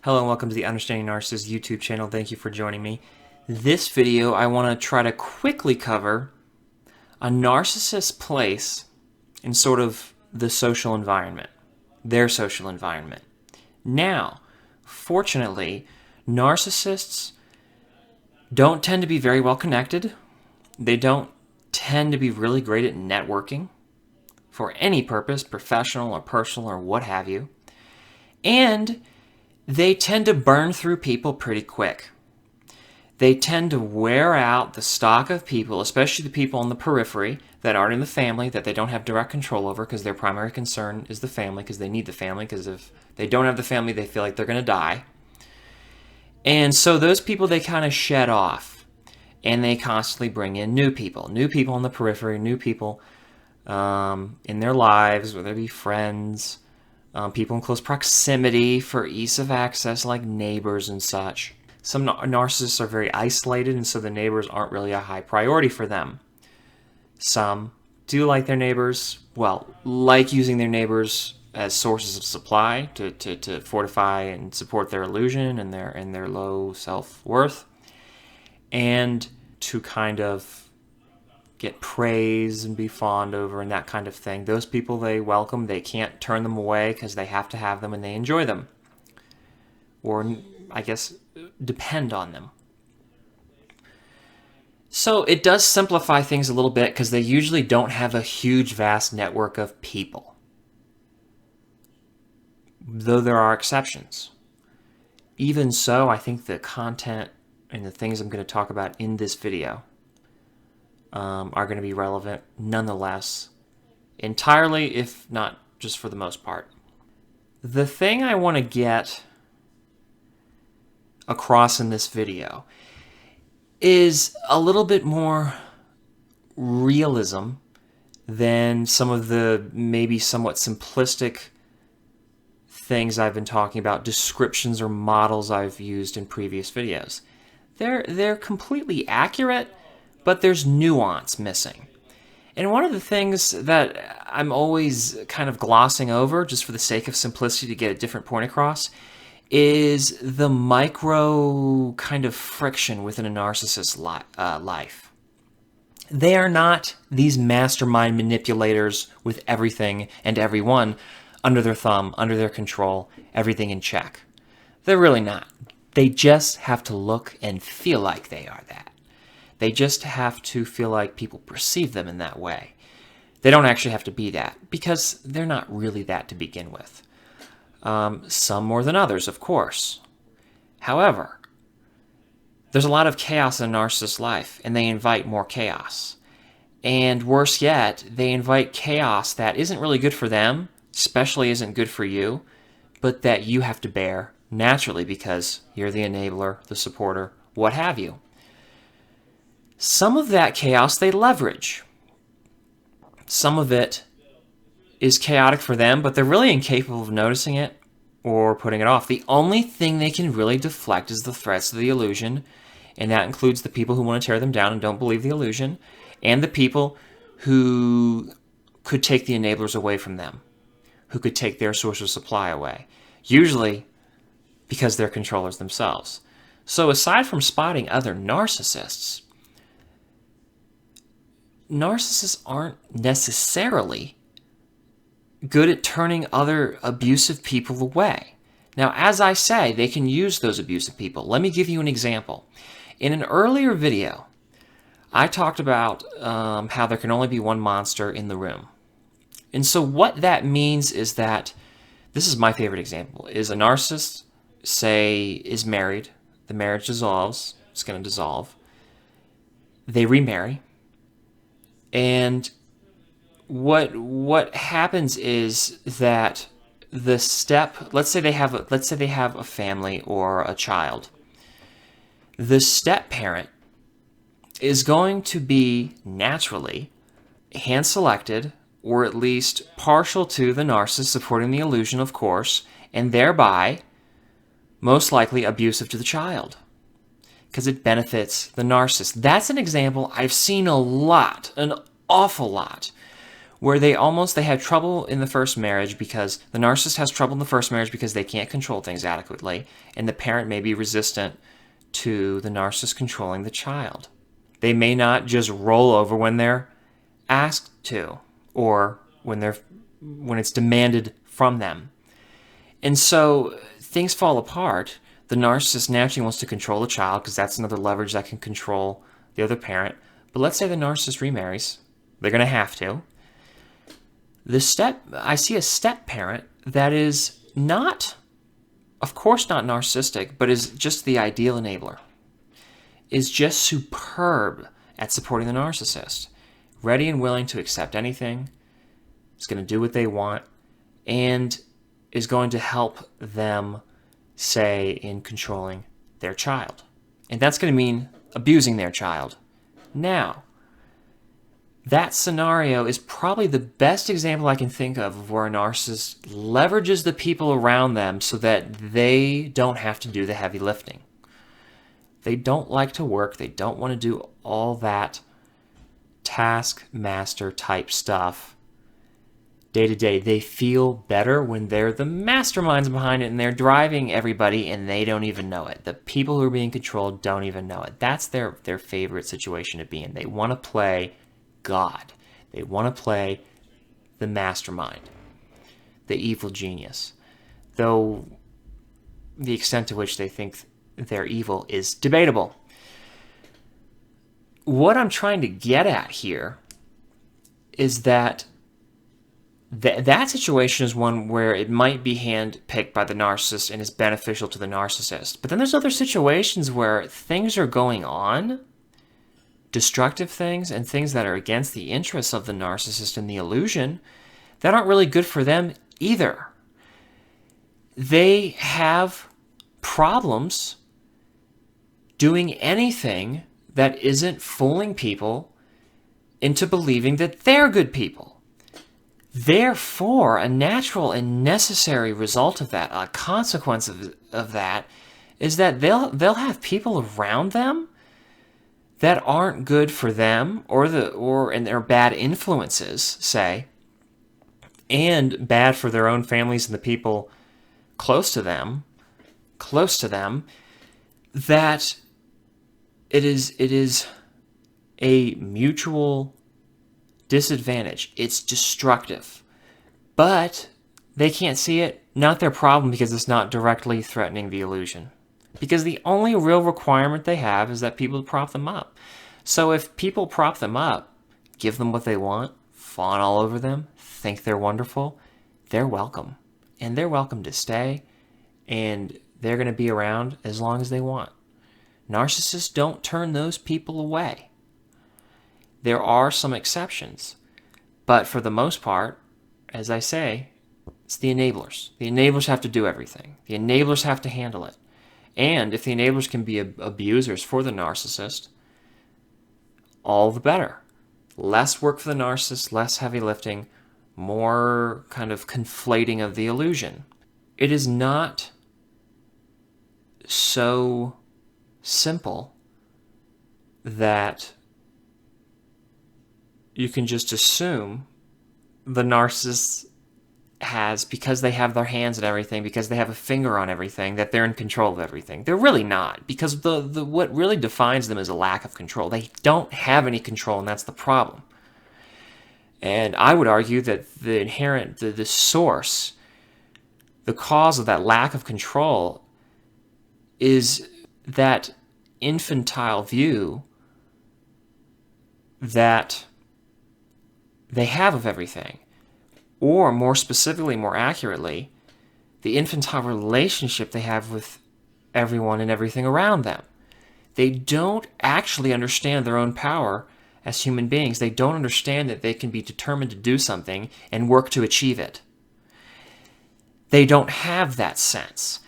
Hello and welcome to the Understanding Narcissist YouTube channel. Thank you for joining me. This video, I want to try to quickly cover a narcissist's place in sort of the social environment, their social environment. Now, fortunately, narcissists don't tend to be very well connected. They don't tend to be really great at networking for any purpose, professional or personal or what have you. And they tend to burn through people pretty quick. They tend to wear out the stock of people, especially the people on the periphery that aren't in the family, that they don't have direct control over because their primary concern is the family, because they need the family, because if they don't have the family, they feel like they're going to die. And so those people, they kind of shed off, and they constantly bring in new people on the periphery, new people in their lives, whether it be friends, people in close proximity for ease of access, like neighbors and such. Some narcissists are very isolated, and so the neighbors aren't really a high priority for them. Some do like their neighbors, like using their neighbors as sources of supply to fortify and support their illusion and their low self-worth, and to kind of get praise and be fond over and that kind of thing. Those people they welcome. They can't turn them away because they have to have them and they enjoy them. Or, I guess, depend on them. So it does simplify things a little bit because they usually don't have a huge, vast network of people. Though there are exceptions. Even so, I think the content and the things I'm going to talk about in this video are going to be relevant nonetheless, entirely, if not just for the most part. The thing I want to get across in this video is a little bit more realism than some of the maybe somewhat simplistic things I've been talking about, descriptions or models I've used in previous videos. They're completely accurate, but there's nuance missing. And one of the things that I'm always kind of glossing over, just for the sake of simplicity to get a different point across, is the micro kind of friction within a narcissist's life. They are not these mastermind manipulators with everything and everyone under their thumb, under their control, everything in check. They're really not. They just have to look and feel like they are that. They just have to feel like people perceive them in that way. They don't actually have to be that, because they're not really that to begin with. Some more than others, of course. However, there's a lot of chaos in a narcissist's life, and they invite more chaos. And worse yet, they invite chaos that isn't really good for them, especially isn't good for you, but that you have to bear naturally because you're the enabler, the supporter, what have you. Some of that chaos they leverage. Some of it is chaotic for them, but they're really incapable of noticing it or putting it off. The only thing they can really deflect is the threats of the illusion, and that includes the people who want to tear them down and don't believe the illusion, and the people who could take the enablers away from them, who could take their source of supply away, usually because they're controllers themselves. So aside from spotting other narcissists aren't necessarily good at turning other abusive people away. Now, as I say, they can use those abusive people. Let me give you an example. In an earlier video, I talked about how there can only be one monster in the room. And so what that means is that, this is my favorite example, is a narcissist, say, is married, the marriage dissolves, it's going to dissolve, they remarry, and what happens is that the step, let's say they have a family or a child. The step parent is going to be naturally hand selected, or at least partial to the narcissist, supporting the illusion, of course, and thereby most likely abusive to the child, because it benefits the narcissist. That's an example I've seen a lot, an awful lot, where they have trouble in the first marriage because the narcissist has trouble in the first marriage because they can't control things adequately, and the parent may be resistant to the narcissist controlling the child. They may not just roll over when they're asked to, or when it's demanded from them. And so things fall apart. The narcissist naturally wants to control the child because that's another leverage that can control the other parent. But let's say the narcissist remarries. They're going to have to. I see a step parent that is not, of course not narcissistic, but is just the ideal enabler. Is just superb at supporting the narcissist. Ready and willing to accept anything. Is going to do what they want. And is going to help them, say, in controlling their child. And that's going to mean abusing their child. Now, that scenario is probably the best example I can think of where a narcissist leverages the people around them so that they don't have to do the heavy lifting. They don't like to work. They don't want to do all that taskmaster type stuff day to day. They feel better when they're the masterminds behind it and they're driving everybody and they don't even know it. The people who are being controlled don't even know it. That's their favorite situation to be in. They want to play God. They want to play the mastermind, the evil genius. Though the extent to which they think they're evil is debatable. What I'm trying to get at here is that that situation is one where it might be handpicked by the narcissist and is beneficial to the narcissist. But then there's other situations where things are going on, destructive things, and things that are against the interests of the narcissist and the illusion that aren't really good for them either. They have problems doing anything that isn't fooling people into believing that they're good people. Therefore, a natural and necessary result of that, a consequence of that, is that they'll have people around them that aren't good for them and they're bad influences, say, and bad for their own families and the people close to them, that it is a mutual disadvantage. It's destructive. But they can't see it. Not their problem because it's not directly threatening the illusion. Because the only real requirement they have is that people prop them up. So if people prop them up, give them what they want, fawn all over them, think they're wonderful, they're welcome. And they're welcome to stay. And they're going to be around as long as they want. Narcissists don't turn those people away. There are some exceptions, but for the most part, as I say, it's the enablers. The enablers have to do everything. The enablers have to handle it. And if the enablers can be abusers for the narcissist, all the better. Less work for the narcissist, less heavy lifting, more kind of conflating of the illusion. It is not so simple that you can just assume the narcissist has, because they have their hands and everything, because they have a finger on everything, that they're in control of everything. They're really not, because the what really defines them is a lack of control. They don't have any control, and that's the problem. And I would argue that the inherent, the source, the cause of that lack of control is that infantile view that they have of everything. Or more specifically, more accurately, the infantile relationship they have with everyone and everything around them. They don't actually understand their own power as human beings. They don't understand that they can be determined to do something and work to achieve it. They don't have that sense.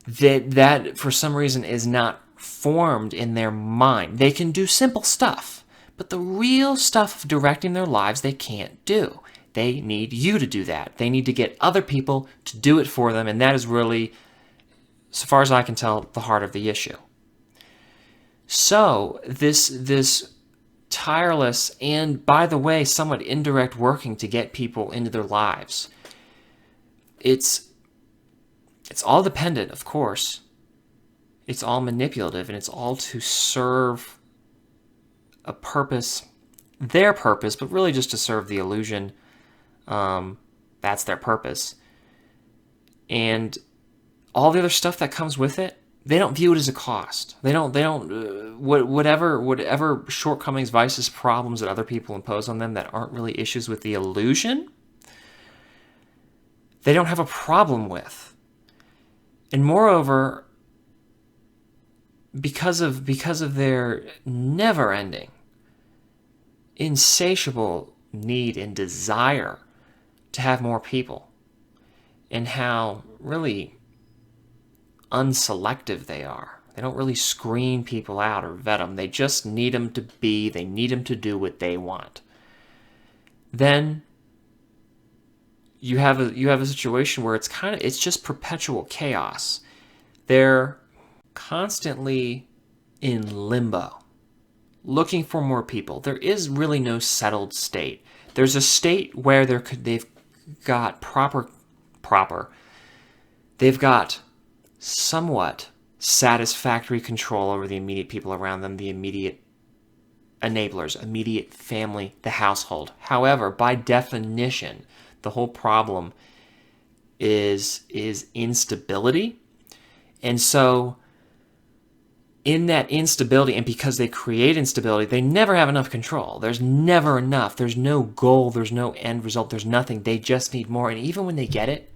That for some reason is not formed in their mind. They can do simple stuff, but the real stuff of directing their lives they can't do. They need you to do that. They need to get other people to do it for them, and that is really, so far as I can tell, the heart of the issue. So this tireless and, by the way, somewhat indirect working to get people into their lives. It's all dependent, of course. It's all manipulative, and it's all to serve a purpose, their purpose, but really just to serve the illusion. That's their purpose. And all the other stuff that comes with it, they don't view it as a cost. They don't whatever shortcomings, vices, problems that other people impose on them that aren't really issues with the illusion, they don't have a problem with. And moreover, because of their never-ending, insatiable need and desire to have more people, and how really unselective they are. They don't really screen people out or vet them. They just need them to be, they need them to do what they want. Then you have a situation where it's just perpetual chaos. They're constantly in limbo, looking for more people. There is really no settled state. There's a state where they've got they've got somewhat satisfactory control over the immediate people around them, the immediate enablers, immediate family, the household. However, by definition, the whole problem is instability. And so in that instability, and because they create instability, they never have enough control. There's never enough. There's no goal. There's no end result. There's nothing. They just need more. And even when they get it,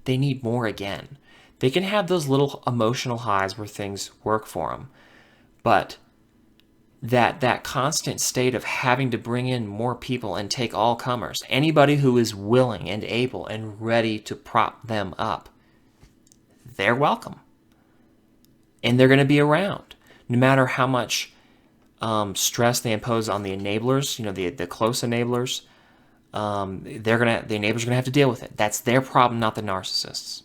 they need more again. They can have those little emotional highs where things work for them. But that constant state of having to bring in more people and take all comers, anybody who is willing and able and ready to prop them up, they're welcome. And they're going to be around. No matter how much stress they impose on the enablers, the close enablers, the enablers are gonna have to deal with it. That's their problem, not the narcissists.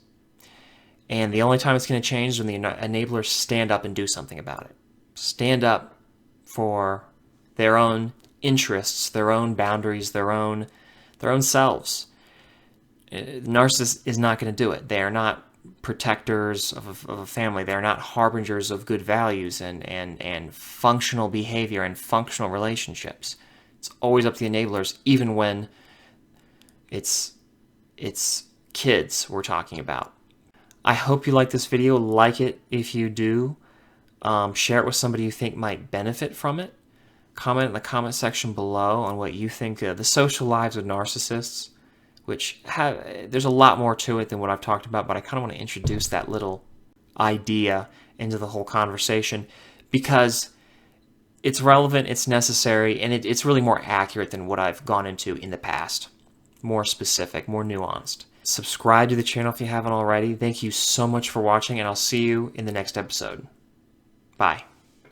And the only time it's going to change is when the enablers stand up and do something about it. Stand up for their own interests, their own boundaries, their own selves. The narcissist is not going to do it. They are not protectors of a family. They're not harbingers of good values and functional behavior and functional relationships. It's always up to the enablers, even when it's kids we're talking about. I hope you like this video. Like it if you do. Share it with somebody you think might benefit from it. Comment in the comment section below on what you think of the social lives of narcissists, which there's a lot more to it than what I've talked about, but I kind of want to introduce that little idea into the whole conversation because it's relevant, it's necessary, and it's really more accurate than what I've gone into in the past. More specific, more nuanced. Subscribe to the channel if you haven't already. Thank you so much for watching, and I'll see you in the next episode. Bye.